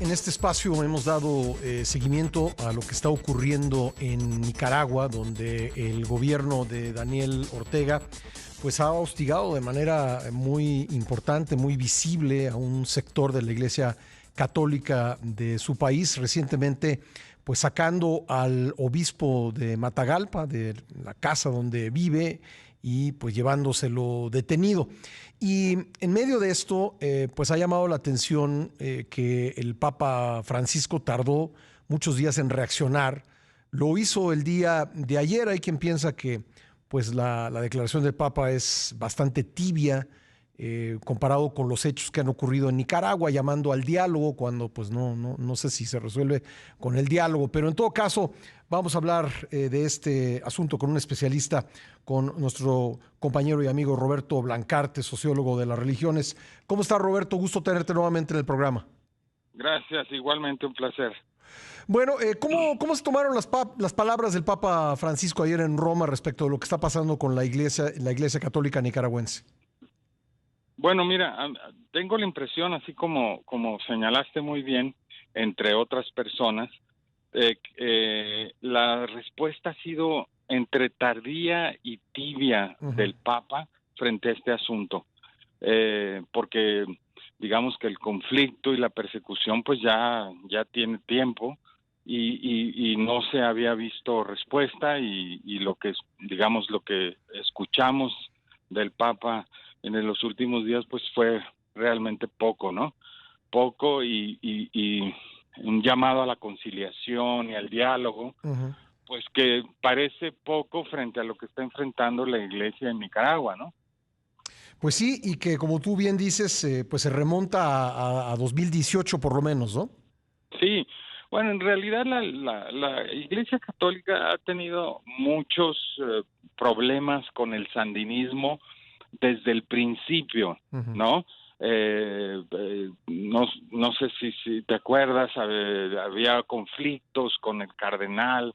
En este espacio hemos dado seguimiento a lo que está ocurriendo en Nicaragua, donde el gobierno de Daniel Ortega pues ha hostigado de manera muy importante, muy visible a un sector de la Iglesia Católica de su país. Recientemente, pues sacando al obispo de Matagalpa, de la casa donde vive, y pues llevándoselo detenido. Y en medio de esto, pues ha llamado la atención que el Papa Francisco tardó muchos días en reaccionar. Lo hizo el día de ayer. Hay quien piensa que pues la declaración del Papa es bastante tibia comparado con los hechos que han ocurrido en Nicaragua, llamando al diálogo cuando pues no sé si se resuelve con el diálogo. Pero en todo caso, vamos a hablar de este asunto con un especialista, con nuestro compañero y amigo Roberto Blancarte, sociólogo de las religiones. ¿Cómo está, Roberto? Gusto tenerte nuevamente en el programa. Gracias, igualmente un placer. Bueno, ¿cómo se tomaron las palabras del Papa Francisco ayer en Roma respecto de lo que está pasando con la Iglesia Católica nicaragüense? Bueno, mira, tengo la impresión, así como señalaste muy bien, entre otras personas, la respuesta ha sido entre tardía y tibia del Papa frente a este asunto, porque digamos que el conflicto y la persecución pues ya tiene tiempo y no se había visto respuesta y lo que digamos lo que escuchamos del Papa en los últimos días pues fue realmente poco, ¿no? Poco y un llamado a la conciliación y al diálogo, pues que parece poco frente a lo que está enfrentando la Iglesia en Nicaragua, ¿no? Pues sí, y que como tú bien dices, pues se remonta a 2018 por lo menos, ¿no? Sí, bueno, en realidad la Iglesia Católica ha tenido muchos problemas con el sandinismo desde el principio, ¿no? No sé si te acuerdas, había conflictos con el cardenal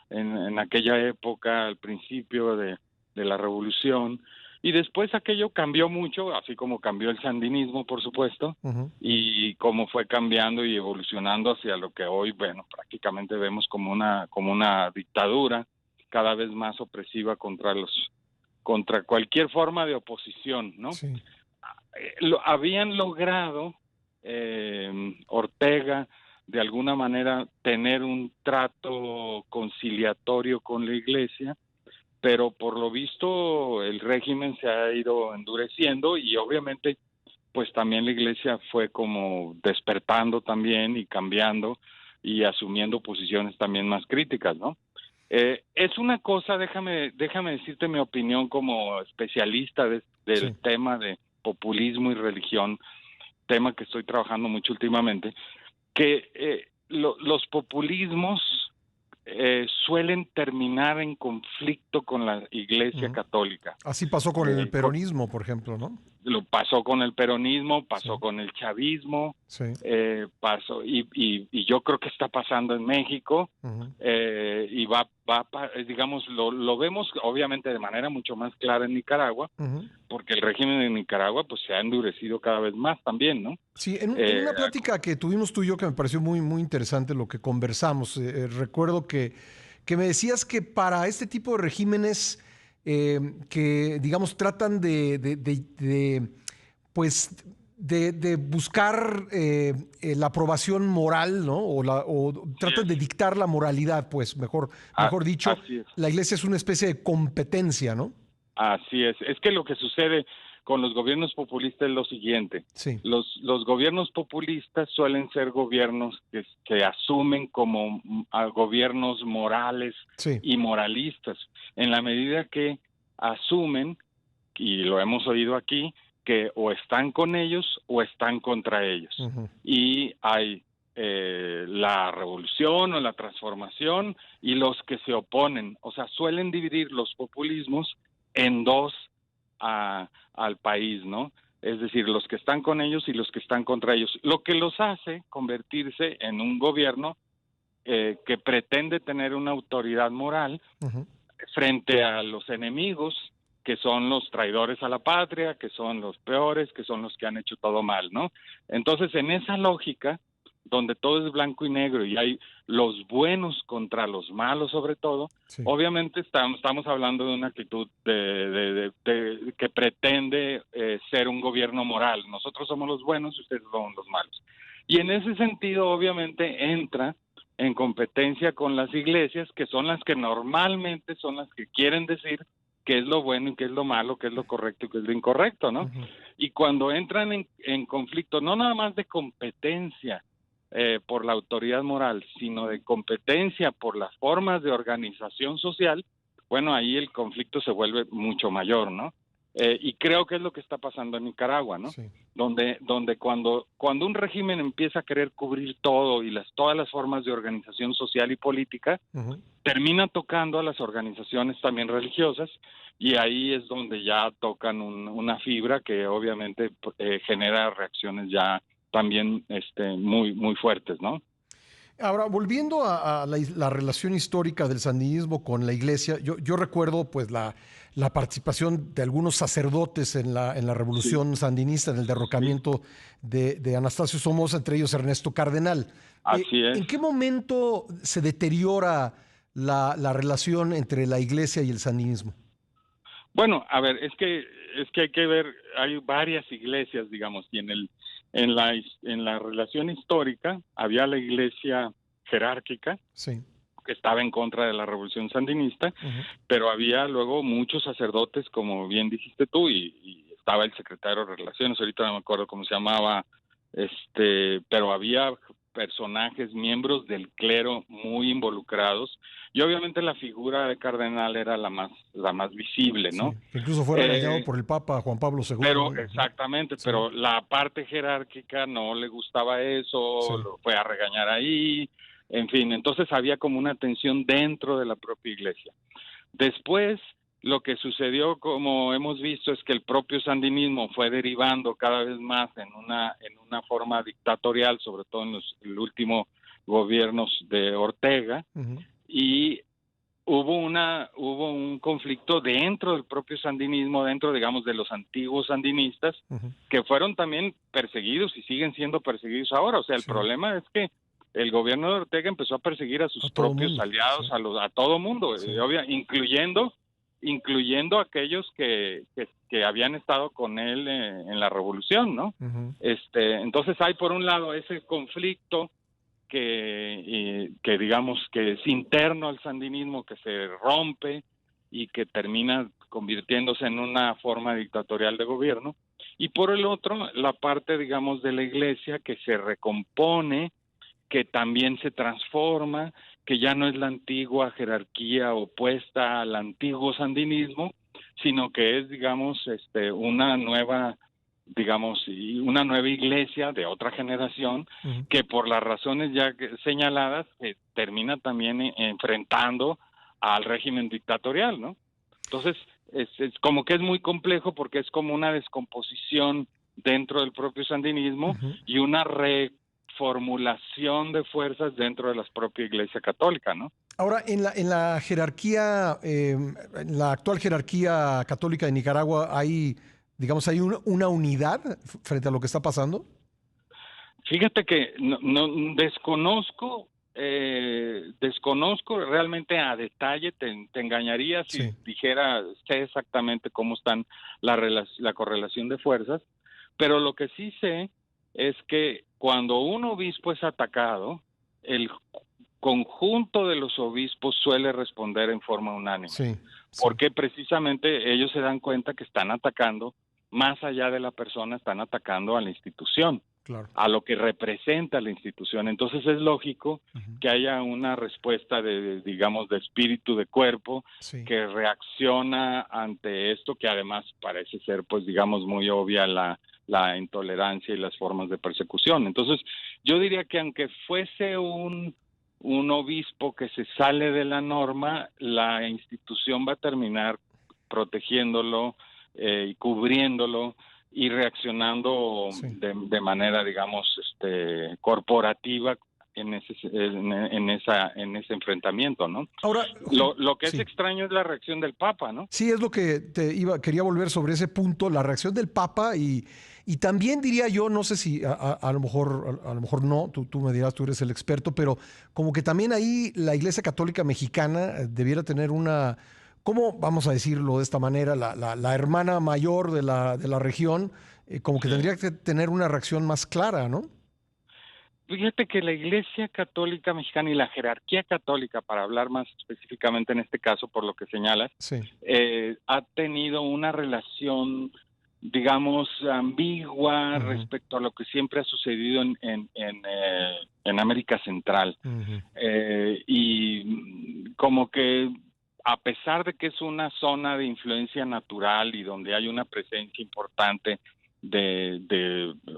en aquella época, al principio de la revolución, y después aquello cambió mucho, así como cambió el sandinismo, por supuesto, y cómo fue cambiando y evolucionando hacia lo que hoy, bueno, prácticamente vemos como una dictadura cada vez más opresiva contra cualquier forma de oposición, ¿no? Sí. Habían logrado Ortega de alguna manera tener un trato conciliatorio con la Iglesia, pero por lo visto el régimen se ha ido endureciendo y obviamente pues también la Iglesia fue como despertando también y cambiando y asumiendo posiciones también más críticas, ¿no? Es una cosa, déjame decirte mi opinión como especialista del Sí. tema de populismo y religión, tema que estoy trabajando mucho últimamente, que los populismos suelen terminar en conflicto con la Iglesia Católica. Así pasó con el peronismo, por ejemplo, ¿no? Lo pasó con el peronismo, Sí. pasó con el chavismo, Sí. pasó y yo creo que está pasando en México y digamos lo vemos obviamente de manera mucho más clara en Nicaragua, porque el régimen de Nicaragua pues se ha endurecido cada vez más también, ¿no? Sí, en una plática que tuvimos tú y yo que me pareció muy interesante lo que conversamos, recuerdo que me decías que para este tipo de regímenes que, digamos, tratan pues, de buscar la aprobación moral, ¿no? O Sí tratan de es. dictar la moralidad, pues, mejor dicho, Así es. la iglesia es una especie de competencia, ¿no? Así es. Es que lo que sucede con los gobiernos populistas es lo siguiente. Sí. Los gobiernos populistas suelen ser gobiernos que asumen como gobiernos morales Sí. y moralistas, en la medida que asumen, y lo hemos oído aquí, que o están con ellos o están contra ellos. Y hay la revolución o la transformación y los que se oponen. O sea, suelen dividir los populismos en dos al país, ¿no? Es decir, los que están con ellos y los que están contra ellos, lo que los hace convertirse en un gobierno que pretende tener una autoridad moral frente a los enemigos, que son los traidores a la patria, que son los peores, que son los que han hecho todo mal, ¿no? Entonces, en esa lógica, donde todo es blanco y negro y hay los buenos contra los malos sobre todo, Sí. obviamente estamos hablando de una actitud que pretende ser un gobierno moral. Nosotros somos los buenos y ustedes son los malos. Y en ese sentido, obviamente, entra en competencia con las iglesias, que son las que normalmente son las que quieren decir qué es lo bueno y qué es lo malo, qué es lo correcto y qué es lo incorrecto, ¿no? Ujú. Y cuando entran en conflicto, no nada más de competencia por la autoridad moral, sino de competencia por las formas de organización social, bueno, ahí el conflicto se vuelve mucho mayor, ¿no? Y creo que es lo que está pasando en Nicaragua, ¿no? Sí. Donde cuando un régimen empieza a querer cubrir todo y todas las formas de organización social y política, Ujú. termina tocando a las organizaciones también religiosas y ahí es donde ya tocan una fibra que obviamente genera reacciones ya también muy muy fuertes, ¿no? Ahora, volviendo a la relación histórica del sandinismo con la iglesia, yo recuerdo pues la participación de algunos sacerdotes en la Sí, revolución sandinista, en el sí, derrocamiento de Anastasio Somoza, entre ellos Ernesto Cardenal. así es. ¿En qué momento se deteriora la relación entre la iglesia y el sandinismo? Bueno, a ver, es que hay que ver, hay varias iglesias, digamos, y en la relación histórica había la iglesia jerárquica Sí. que estaba en contra de la revolución sandinista, Ujú. pero había luego muchos sacerdotes, como bien dijiste tú, y estaba el secretario de Relaciones, ahorita no me acuerdo cómo se llamaba, pero había personajes, miembros del clero muy involucrados, y obviamente la figura de cardenal era la más visible, Sí, ¿no? que incluso fue regañado Eh, por el Papa Juan Pablo pero II, ¿no? exactamente, Sí, pero la parte jerárquica no le gustaba eso, sí. lo fue a regañar ahí, en fin, entonces había como una tensión dentro de la propia iglesia. Después, lo que sucedió, como hemos visto, es que el propio sandinismo fue derivando cada vez más en una forma dictatorial, sobre todo en los últimos gobiernos de Ortega, Ujú. y hubo un conflicto dentro del propio sandinismo, dentro, digamos, de los antiguos sandinistas, Ujú. que fueron también perseguidos y siguen siendo perseguidos ahora. O sea, el Sí, problema es que el gobierno de Ortega empezó a perseguir a a sus todo propios mundo. Sí, aliados, a todo mundo, sí. incluyendo aquellos que habían estado con él en la revolución, ¿no? Ujú. Entonces hay por un lado ese conflicto que digamos que es interno al sandinismo, que se rompe y que termina convirtiéndose en una forma dictatorial de gobierno, y por el otro, la parte, digamos, de la iglesia que se recompone, que también se transforma, que ya no es la antigua jerarquía opuesta al antiguo sandinismo, sino que es, digamos, una nueva iglesia de otra generación Ujú. que por las razones ya señaladas termina también enfrentando al régimen dictatorial, ¿no? Entonces, es como que es muy complejo porque es como una descomposición dentro del propio sandinismo Ujú. y una reformulación de fuerzas dentro de la propia Iglesia Católica, ¿no? Ahora, en la jerarquía, en la actual jerarquía católica de Nicaragua, digamos, hay una unidad frente a lo que está pasando. Fíjate que no desconozco realmente a detalle, te engañaría si Sí, dijera, sé exactamente cómo están la correlación de fuerzas, pero lo que sí sé es que cuando un obispo es atacado, el conjunto de los obispos suele responder en forma unánime, sí, sí, porque precisamente ellos se dan cuenta que están atacando, más allá de la persona, están atacando a la institución, claro. a lo que representa la institución. Entonces es lógico Ujú. que haya una respuesta digamos, de espíritu, de cuerpo, Sí, que reacciona ante esto, que además parece ser, pues, digamos, muy obvia la intolerancia y las formas de persecución. Entonces, yo diría que aunque fuese un obispo que se sale de la norma, la institución va a terminar protegiéndolo y cubriéndolo y reaccionando sí. de manera, digamos, corporativa en ese enfrentamiento, ¿no? Ahora, Lo que es sí. extraño es la reacción del Papa, ¿no? Sí, es lo que quería volver sobre ese punto, la reacción del Papa Y también diría yo, no sé si a lo mejor no, tú me dirás, tú eres el experto, pero como que también ahí la Iglesia Católica Mexicana debiera tener una, ¿cómo vamos a decirlo de esta manera? La hermana mayor de la región, como que Sí. tendría que tener una reacción más clara, ¿no? Fíjate que la Iglesia Católica Mexicana y la jerarquía católica, para hablar más específicamente en este caso, por lo que señalas, Sí. ha tenido una relación, digamos, ambigua Ujú, respecto a lo que siempre ha sucedido en América Central. ujú, Y como que a pesar de que es una zona de influencia natural y donde hay una presencia importante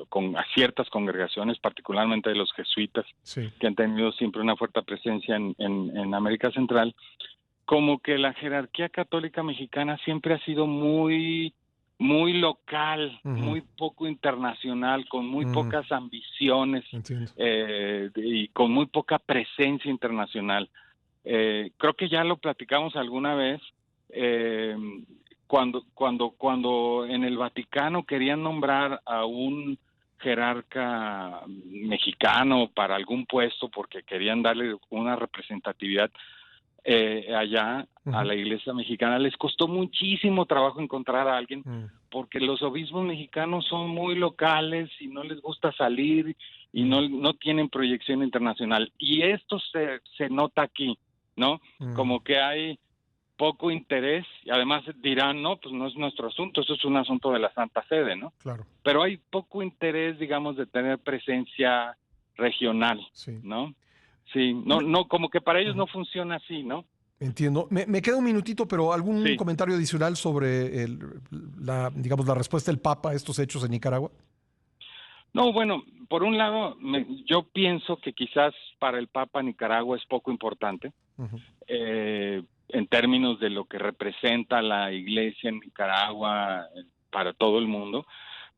con a ciertas congregaciones, particularmente de los jesuitas, sí. que han tenido siempre una fuerte presencia en América Central, como que la jerarquía católica mexicana siempre ha sido muy local, Ujú, muy poco internacional, con muy mm, pocas ambiciones entiendo. y con muy poca presencia internacional. Creo que ya lo platicamos alguna vez, eh, cuando en el Vaticano querían nombrar a un jerarca mexicano para algún puesto porque querían darle una representatividad allá a Ujú, la iglesia mexicana, les costó muchísimo trabajo encontrar a alguien mm, porque los obispos mexicanos son muy locales y no les gusta salir y mm, no tienen proyección internacional. Y esto se nota aquí, ¿no? mm, Como que hay poco interés y además dirán, no, pues no es nuestro asunto, eso es un asunto de la Santa Sede, ¿no? claro, Pero hay poco interés, digamos, de tener presencia regional, sí. ¿no? Sí, no, como que para ellos Ujú. no funciona así, ¿no? Entiendo. Me queda un minutito, pero ¿algún Sí. comentario adicional sobre digamos, la respuesta del Papa a estos hechos en Nicaragua? No, bueno, por un lado, yo pienso que quizás para el Papa Nicaragua es poco importante Ujú, en términos de lo que representa la Iglesia en Nicaragua para todo el mundo,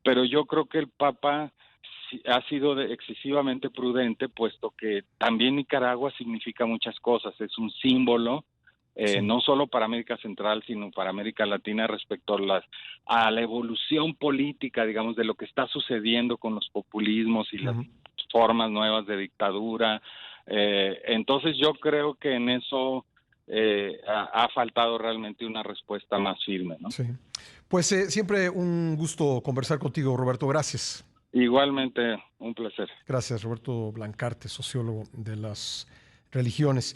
pero yo creo que el Papa ha sido excesivamente prudente, puesto que también Nicaragua significa muchas cosas, es un símbolo sí. no solo para América Central, sino para América Latina respecto a la evolución política, digamos, de lo que está sucediendo con los populismos y las Ujú, formas nuevas de dictadura. Entonces yo creo que en eso ha faltado realmente una respuesta más firme, ¿no? sí. Pues siempre un gusto conversar contigo, Roberto. Gracias. Igualmente, un placer. Gracias, Roberto Blancarte, sociólogo de las religiones.